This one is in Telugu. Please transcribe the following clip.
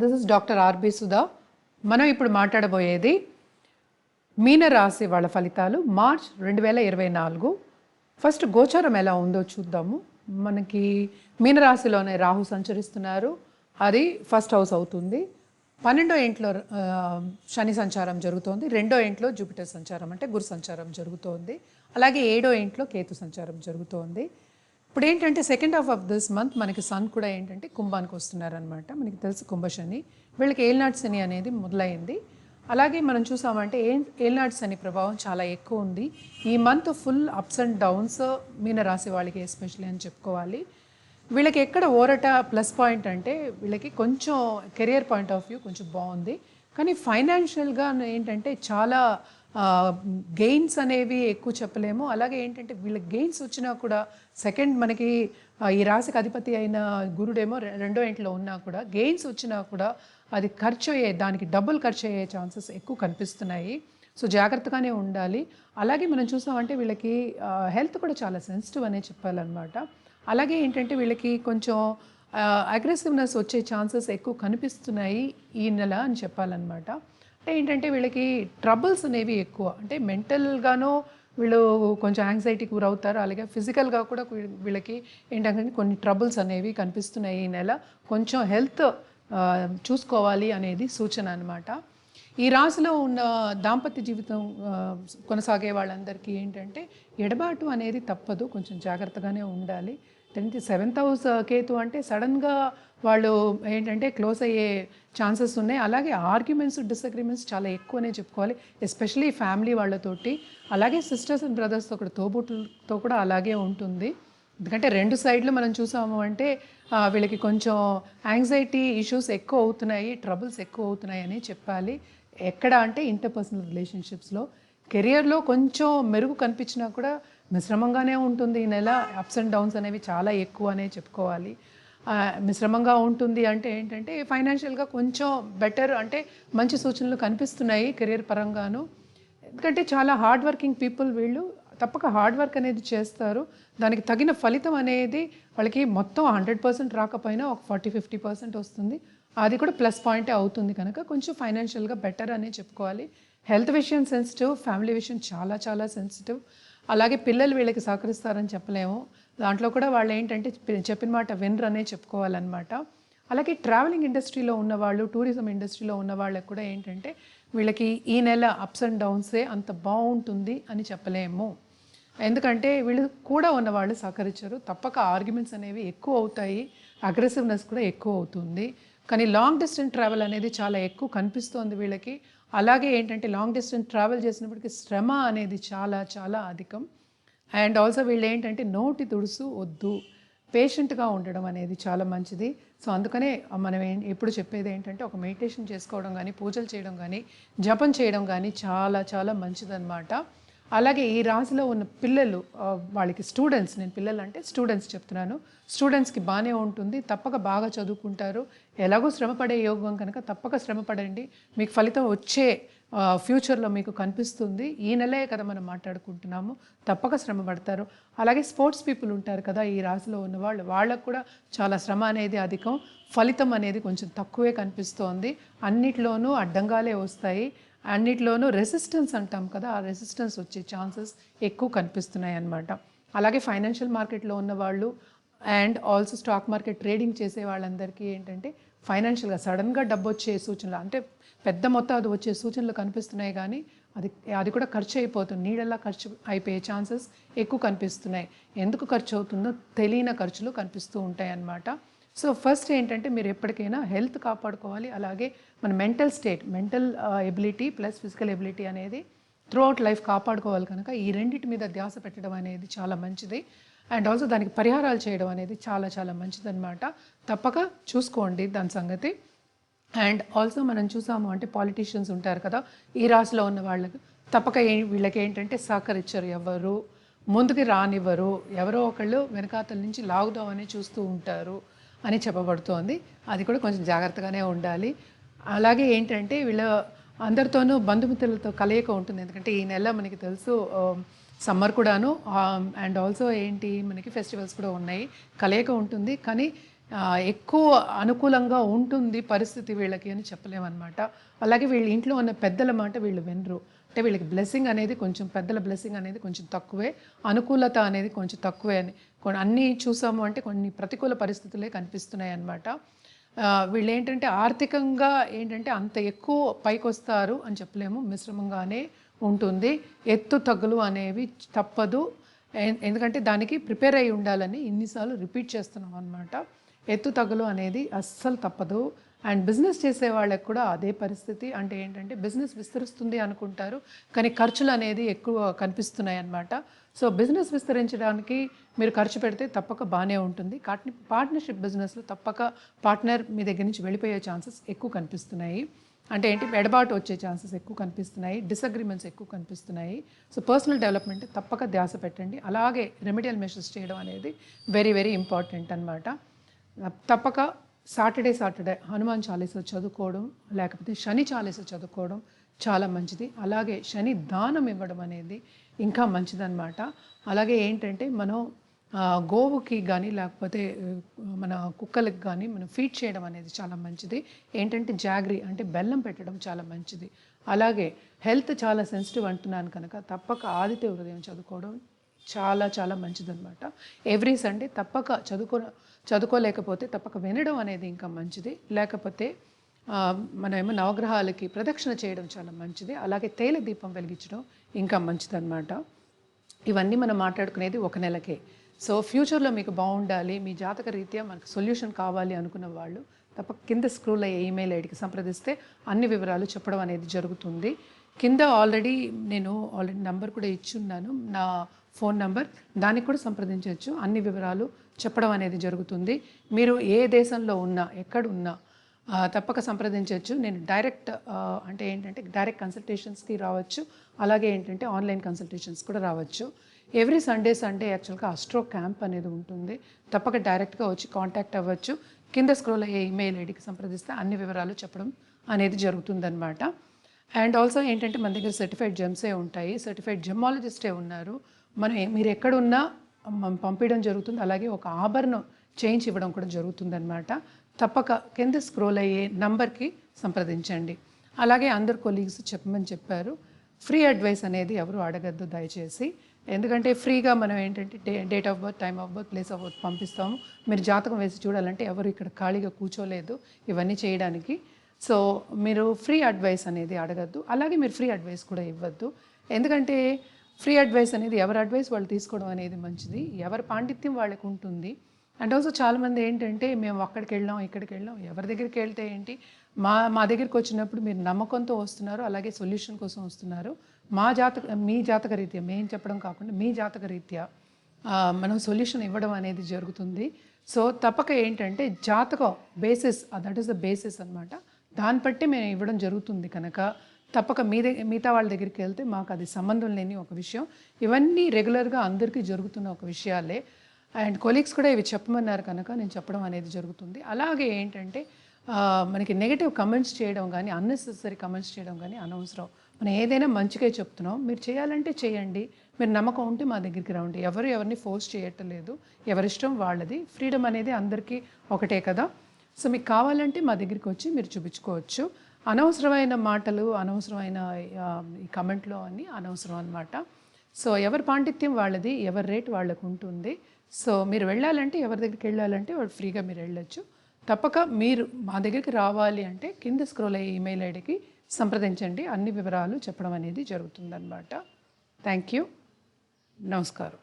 This is doctor R B Sudha. మనం ఇప్పుడు మాట్లాడబోయేది మీనరాశి వాళ్ళ ఫలితాలు మార్చ్ 2024. ఫస్ట్ గోచారం ఎలా ఉందో చూద్దాము. మనకి మీనరాశిలోనే రాహు సంచరిస్తున్నారు. అది ఫస్ట్ హౌస్ అవుతుంది. 12వ ఇంట్లో శని సంచారం జరుగుతోంది. 2వ ఇంట్లో జూపిటర్ సంచారం అంటే గురు సంచారం జరుగుతోంది. అలాగే 7వ ఇంట్లో కేతు సంచారం జరుగుతోంది. ఇప్పుడు ఏంటంటే second half of this month మనకి సన్ కూడా ఏంటంటే కుంభానికి వస్తున్నారనమాట. మనకి తెలుసు కుంభశని, వీళ్ళకి ఏలినాటి శని అనేది మొదలైంది. అలాగే మనం చూసామంటే ఏలినాటి శని ప్రభావం చాలా ఎక్కువ ఉంది. ఈ month full ups and downs మీనరాశి వాళ్ళకి ఎస్పెషల్లీ అని చెప్పుకోవాలి. వీళ్ళకి ఎక్కడ ఓరట ప్లస్ పాయింట్ అంటే వీళ్ళకి కొంచెం కెరియర్ పాయింట్ ఆఫ్ వ్యూ కొంచెం బాగుంది. కానీ ఫైనాన్షియల్గా ఏంటంటే చాలా గెయిన్స్ అనేవి ఎక్కువ చెప్పలేము. అలాగే ఏంటంటే వీళ్ళకి గెయిన్స్ వచ్చినా కూడా సెకండ్ మనకి ఈ రాశికి అధిపతి అయిన గురుడేమో 2వ ఇంట్లో ఉన్నా కూడా గెయిన్స్ వచ్చినా కూడా అది ఖర్చు అయ్యే దానికి డబ్బులు ఖర్చు అయ్యే ఛాన్సెస్ ఎక్కువ కనిపిస్తున్నాయి. సో జాగ్రత్తగానే ఉండాలి. అలాగే మనం చూసామంటే వీళ్ళకి హెల్త్ కూడా చాలా సెన్సిటివ్ అనే చెప్పాలన్నమాట. అలాగే ఏంటంటే వీళ్ళకి కొంచెం అగ్రెసివ్నెస్ వచ్చే ఛాన్సెస్ ఎక్కువ కనిపిస్తున్నాయి ఈ నెల అని చెప్పాలన్నమాట. అంటే ఏంటంటే వీళ్ళకి ట్రబుల్స్ అనేవి ఎక్కువ, అంటే మెంటల్గానో వీళ్ళు కొంచెం యాంగ్జైటీకి గురవుతారు. అలాగే ఫిజికల్గా కూడా వీళ్ళకి ఏంటంటే కొన్ని ట్రబుల్స్ అనేవి కనిపిస్తున్నాయి ఈ నెల. కొంచెం హెల్త్ చూసుకోవాలి అనేది సూచన అనమాట. ఈ రాశిలో ఉన్న దాంపత్య జీవితం కొనసాగే వాళ్ళందరికీ ఏంటంటే ఎడబాటు అనేది తప్పదు, కొంచెం జాగ్రత్తగానే ఉండాలి. 7th హౌస్ కేతు అంటే సడన్గా వాళ్ళు ఏంటంటే క్లోజ్ అయ్యే ఛాన్సెస్ ఉన్నాయి. అలాగే ఆర్గ్యుమెంట్స్, డిసగ్రిమెంట్స్ చాలా ఎక్కువనే చెప్పుకోవాలి, ఎస్పెషలీ ఫ్యామిలీ వాళ్ళతోటి. అలాగే సిస్టర్స్ అండ్ బ్రదర్స్తో కూడా, తోబుట్టులతో కూడా అలాగే ఉంటుంది. ఎందుకంటే 2 సైడ్లు మనం చూసాము అంటే వీళ్ళకి కొంచెం యాంగ్జైటీ ఇష్యూస్ ఎక్కువ అవుతున్నాయి, ట్రబుల్స్ ఎక్కువ అవుతున్నాయి అని చెప్పాలి. ఎక్కడ అంటే ఇంటర్పర్సనల్ రిలేషన్షిప్స్లో. కెరియర్లో కొంచెం మెరుగు కనిపించినా కూడా మిశ్రమంగానే ఉంటుంది ఈ నెల. అప్స్ అండ్ డౌన్స్ అనేవి చాలా ఎక్కువ అనే చెప్పుకోవాలి. మిశ్రమంగా ఉంటుంది అంటే ఏంటంటే ఫైనాన్షియల్గా కొంచెం బెటర్, అంటే మంచి సూచనలు కనిపిస్తున్నాయి కెరియర్ పరంగాను. ఎందుకంటే చాలా హార్డ్ వర్కింగ్ పీపుల్ వీళ్ళు. తప్పక హార్డ్ వర్క్ అనేది చేస్తారు, దానికి తగిన ఫలితం అనేది వాళ్ళకి మొత్తం 100% రాకపోయినా ఒక 40-50% వస్తుంది. అది కూడా ప్లస్ పాయింటే అవుతుంది. కనుక కొంచెం ఫైనాన్షియల్గా బెటర్ అనే చెప్పుకోవాలి. హెల్త్ విషయం సెన్సిటివ్, ఫ్యామిలీ విషయం చాలా చాలా సెన్సిటివ్. అలాగే పిల్లలు వీళ్ళకి సహకరిస్తారని చెప్పలేము. దాంట్లో కూడా వాళ్ళు ఏంటంటే చెప్పిన మాట వినరనే చెప్పుకోవాలన్నమాట. అలాగే ట్రావెలింగ్ ఇండస్ట్రీలో ఉన్నవాళ్ళు, టూరిజం ఇండస్ట్రీలో ఉన్న వాళ్ళకి కూడా ఏంటంటే వీళ్ళకి ఈ నెల అప్స్ అండ్ డౌన్సే, అంత బాగుంటుంది అని చెప్పలేము. ఎందుకంటే వీళ్ళు కూడా ఉన్నవాళ్ళు సహకరించరు. తప్పక ఆర్గ్యుమెంట్స్ అనేవి ఎక్కువ అవుతాయి, అగ్రెసివ్నెస్ కూడా ఎక్కువ అవుతుంది. కానీ లాంగ్ డిస్టెన్స్ ట్రావెల్ అనేది చాలా ఎక్కువ కనిపిస్తోంది వీళ్ళకి. అలాగే ఏంటంటే లాంగ్ డిస్టెన్స్ ట్రావెల్ చేసినప్పటికీ శ్రమ అనేది చాలా చాలా అధికం. అండ్ ఆల్సో వీళ్ళు ఏంటంటే నోటి తుడుసు వద్దు, పేషెంట్గా ఉండడం అనేది చాలా మంచిది. సో అందుకనే మనం ఎప్పుడు చెప్పేది ఏంటంటే ఒక మెడిటేషన్ చేసుకోవడం కానీ, పూజలు చేయడం కానీ, జపం చేయడం కానీ చాలా చాలా మంచిదన్నమాట. అలాగే ఈ రాశిలో ఉన్న పిల్లలు, వాళ్ళకి స్టూడెంట్స్, నేను పిల్లలు అంటే స్టూడెంట్స్ చెప్తున్నాను, స్టూడెంట్స్కి బాగానే ఉంటుంది. తప్పక బాగా చదువుకుంటారు. ఎలాగో శ్రమపడే యోగం కనుక తప్పక శ్రమపడండి, మీకు ఫలితం వచ్చే ఫ్యూచర్లో మీకు కనిపిస్తుంది. ఈ నెలే కదా మనం మాట్లాడుకుంటున్నాము, తప్పక శ్రమ పడతారు. అలాగే స్పోర్ట్స్ పీపుల్ ఉంటారు కదా ఈ రాశిలో ఉన్న వాళ్ళకు కూడా చాలా శ్రమ అనేది అధికం, ఫలితం అనేది కొంచెం తక్కువే కనిపిస్తోంది. అన్నిట్లోనూ అడ్డంగాలే వస్తాయి, అన్నిట్లోనూ రెసిస్టెన్స్ అంటాం కదా, ఆ రెసిస్టెన్స్ వచ్చే ఛాన్సెస్ ఎక్కువ కనిపిస్తున్నాయి అన్నమాట. అలాగే ఫైనాన్షియల్ మార్కెట్లో ఉన్నవాళ్ళు and also stock market trading చేసే వాళ్ళందరికీ ఏంటంటే ఫైనాన్షియల్గా సడన్గా డబ్బు వచ్చే సూచనలు, అంటే పెద్ద మొత్తాలు వచ్చే సూచనలు కనిపిస్తున్నాయి. కానీ అది కూడా ఖర్చు అయిపోతుంది, నీడల్లా ఖర్చు అయిపోయే ఛాన్సెస్ ఎక్కువ కనిపిస్తున్నాయి. ఎందుకు ఖర్చు అవుతుందో తెలియని ఖర్చులు కనిపిస్తూ ఉంటాయి అన్నమాట. సో ఫస్ట్ ఏంటంటే మీరు ఎప్పటికైనా హెల్త్ కాపాడుకోవాలి. అలాగే మన mental state, mental ability plus physical ability అనేది త్రూ అవుట్ లైఫ్ కాపాడుకోవాలి. కనుక ఈ రెండింటి మీద ధ్యాస పెట్టడం అనేది చాలా మంచిది. అండ్ ఆల్సో దానికి పరిహారాలు చేయడం అనేది చాలా చాలా మంచిదన్నమాట. తప్పక చూసుకోండి దాని సంగతి. అండ్ ఆల్సో మనం చూసాము అంటే పాలిటీషియన్స్ ఉంటారు కదా ఈ రాశిలో ఉన్న వాళ్ళకి, తప్పక వీళ్ళకి ఏంటంటే సహకరించరు, ఎవరు ముందుకు రానివ్వరు, ఎవరో ఒకళ్ళు వెనకాతల నుంచి లాగుదామని చూస్తూ ఉంటారు అని చెప్పబడుతోంది. అది కూడా కొంచెం జాగ్రత్తగానే ఉండాలి. అలాగే ఏంటంటే వీళ్ళ అందరితోనూ బంధుమిత్రులతో కలయిక ఉంటుంది. ఎందుకంటే ఈ నెల మనకి తెలుసు సమ్మర్ కూడాను, అండ్ ఆల్సో ఏంటి మనకి ఫెస్టివల్స్ కూడా ఉన్నాయి, కలయిక ఉంటుంది. కానీ ఎక్కువ అనుకూలంగా ఉంటుంది పరిస్థితి వీళ్ళకి అని చెప్పలేమన్నమాట. అలాగే వీళ్ళ ఇంట్లో ఉన్న పెద్దల మాట వీళ్ళు వినరు. అంటే వీళ్ళకి బ్లెస్సింగ్ అనేది కొంచెం పెద్దల బ్లెస్సింగ్ అనేది కొంచెం తక్కువే, అనుకూలత అనేది కొంచెం తక్కువే అని అన్నీ చూసాము అంటే కొన్ని ప్రతికూల పరిస్థితులే కనిపిస్తున్నాయి అన్నమాట. వీళ్ళేంటంటే ఆర్థికంగా ఏంటంటే అంత ఎక్కువ పైకొస్తారు అని చెప్పలేము. మిశ్రమంగానే ఉంటుంది. ఎత్తు తగ్గులు అనేవి తప్పదు. ఎందుకంటే దానికి ప్రిపేర్ అయ్యి ఉండాలని ఇన్నిసార్లు రిపీట్ చేస్తున్నాం అనమాట. ఎత్తు తగ్గులు అనేది అస్సలు తప్పదు. అండ్ బిజినెస్ చేసే వాళ్ళకి కూడా అదే పరిస్థితి. అంటే ఏంటంటే బిజినెస్ విస్తరిస్తుంది అనుకుంటారు, కానీ ఖర్చులు అనేది ఎక్కువ కనిపిస్తున్నాయి అన్నమాట. సో బిజినెస్ విస్తరించడానికి మీరు ఖర్చు పెడితే తప్పక బాగానే ఉంటుంది. పార్ట్నర్షిప్ బిజినెస్లో తప్పక పార్ట్నర్ మీ దగ్గర నుంచి వెళ్ళిపోయే ఛాన్సెస్ ఎక్కువ కనిపిస్తున్నాయి. అంటే ఏంటి, ఎడబాటు వచ్చే ఛాన్సెస్ ఎక్కువ కనిపిస్తున్నాయి, డిసగ్రిమెంట్స్ ఎక్కువ కనిపిస్తున్నాయి. సో పర్సనల్ డెవలప్మెంట్ తప్పక ధ్యాస పెట్టండి. అలాగే రెమెడియల్ మెషర్స్ చేయడం అనేది వెరీ వెరీ ఇంపార్టెంట్ అనమాట. తప్పక సాటర్డే హనుమాన్ చాలీసా చదువుకోవడం, లేకపోతే శని చాలీసా చదువుకోవడం చాలా మంచిది. అలాగే శని దానం ఇవ్వడం అనేది ఇంకా మంచిదన్నమాట. అలాగే ఏంటంటే మనం గోవుకి కానీ లేకపోతే మన కుక్కలకి కానీ మనం ఫీడ్ చేయడం అనేది చాలా మంచిది. ఏంటంటే జాగ్రీ అంటే బెల్లం పెట్టడం చాలా మంచిది. అలాగే హెల్త్ చాలా సెన్సిటివ్ అంటున్నాను కనుక తప్పక ఆదిత్య హృదయం చదువుకోవడం చాలా చాలా మంచిదన్నమాట. ఎవ్రీ సండే తప్పక చదువుకోలేకపోతే తప్పక వినడం అనేది ఇంకా మంచిది. లేకపోతే మనమేమో నవగ్రహాలకి ప్రదక్షిణ చేయడం చాలా మంచిది. అలాగే తైల దీపం వెలిగించడం ఇంకా మంచిదన్నమాట. ఇవన్నీ మనం మాట్లాడుకునేది ఒక నెలకే. సో ఫ్యూచర్లో మీకు బాగుండాలి, మీ జాతక రీత్యా మనకు సొల్యూషన్ కావాలి అనుకున్న వాళ్ళు తప్పక కింద స్క్రోల్ అయ్యే ఈమెయిల్ ఐడికి సంప్రదిస్తే అన్ని వివరాలు చెప్పడం అనేది జరుగుతుంది. కింద నేను ఆల్రెడీ నంబర్ కూడా ఇచ్చున్నాను, నా ఫోన్ నంబర్, దానికి కూడా సంప్రదించవచ్చు. అన్ని వివరాలు చెప్పడం అనేది జరుగుతుంది. మీరు ఏ దేశంలో ఉన్నా ఎక్కడున్నా తప్పక సంప్రదించవచ్చు. నేను అంటే ఏంటంటే డైరెక్ట్ కన్సల్టేషన్స్కి రావచ్చు. అలాగే ఏంటంటే ఆన్లైన్ కన్సల్టేషన్స్ కూడా రావచ్చు. ఎవ్రీ సండే యాక్చువల్గా అస్ట్రో క్యాంప్ అనేది ఉంటుంది. తప్పక డైరెక్ట్గా వచ్చి కాంటాక్ట్ అవ్వచ్చు. కింద స్క్రోల్ అయ్యే ఈమెయిల్ ఐడికి సంప్రదిస్తే అన్ని వివరాలు చెప్పడం అనేది జరుగుతుందన్నమాట. అండ్ ఆల్సో ఏంటంటే మన దగ్గర సర్టిఫైడ్ జెమ్సే ఉంటాయి, సర్టిఫైడ్ జెమాలజిస్టే ఉన్నారు. మీరు ఎక్కడున్నా పంపించడం జరుగుతుంది. అలాగే ఒక ఆభరణం చేయించి ఇవ్వడం కూడా జరుగుతుందన్నమాట. తప్పక కింద స్క్రోల్ అయ్యే నంబర్కి సంప్రదించండి. అలాగే అందరు కొలీగ్స్ చెప్పమని చెప్పారు, ఫ్రీ అడ్వైస్ అనేది ఎవరు అడగద్దు దయచేసి. ఎందుకంటే ఫ్రీగా మనం ఏంటంటే date of birth, time of birth, place of birth పంపిస్తాము. మీరు జాతకం వేసి చూడాలంటే ఎవరు ఇక్కడ ఖాళీగా కూర్చోలేదు ఇవన్నీ చేయడానికి. సో మీరు ఫ్రీ అడ్వైస్ అనేది అడగద్దు. అలాగే మీరు ఫ్రీ అడ్వైస్ కూడా ఇవ్వద్దు. ఎందుకంటే ఫ్రీ అడ్వైస్ అనేది ఎవరి అడ్వైస్ వాళ్ళు తీసుకోవడం అనేది మంచిది, ఎవరి పాండిత్యం వాళ్ళకు ఉంటుంది. అండ్ ఆల్సో చాలామంది ఏంటంటే మేము అక్కడికి వెళ్ళాం ఇక్కడికి వెళ్ళాం, ఎవరి దగ్గరికి వెళ్తే ఏంటి, మా దగ్గరికి వచ్చినప్పుడు మీరు నమ్మకంతో వస్తున్నారు, అలాగే సొల్యూషన్ కోసం వస్తున్నారు. మీ జాతక రీత్యా మేము చెప్పడం కాకుండా మీ జాతక రీత్యా మనం సొల్యూషన్ ఇవ్వడం అనేది జరుగుతుంది. సో తప్పక ఏంటంటే జాతకం basis, that is the basis అనమాట. దాన్ని బట్టి మేము ఇవ్వడం జరుగుతుంది కనుక తప్పక మిగతా వాళ్ళ దగ్గరికి వెళ్తే మాకు అది సంబంధం లేని ఒక విషయం. ఇవన్నీ రెగ్యులర్గా అందరికీ జరుగుతున్న ఒక విషయాలే. అండ్ కొలీగ్స్ కూడా ఇవి చెప్పమన్నారు కనుక నేను చెప్పడం అనేది జరుగుతుంది. అలాగే ఏంటంటే మనకి నెగిటివ్ కమెంట్స్ చేయడం కానీ, అన్నెసెసరీ కమెంట్స్ చేయడం కానీ అనవసరం. మనం ఏదైనా మంచిగా చెప్తున్నాం, మీరు చేయాలంటే చేయండి, మీరు నమ్మకం ఉంటే మా దగ్గరికి రండి. ఎవరిని ఫోర్స్ చేయట్లేదు, ఎవరిష్టం వాళ్ళది. ఫ్రీడమ్ అనేది అందరికీ ఒకటే కదా. సో మీకు కావాలంటే మా దగ్గరికి వచ్చి మీరు చూపించుకోవచ్చు. అనవసరమైన మాటలు, అనవసరమైన ఈ కమెంట్లో అన్నీ అనవసరం అనమాట. సో ఎవరి పాండిత్యం వాళ్ళది, ఎవరి రేట్ వాళ్ళకు ఉంటుంది. సో మీరు వెళ్ళాలంటే, ఎవరి దగ్గరికి వెళ్ళాలంటే వాళ్ళు ఫ్రీగా మీరు వెళ్ళొచ్చు. తప్పక మీరు మా దగ్గరికి రావాలి అంటే కింద స్క్రోల్ అయ్యే ఈమెయిల్ ఐడికి సంప్రదించండి. అన్ని వివరాలు చెప్పడం అనేది జరుగుతుందన్నమాట. Thank you. నమస్కారం.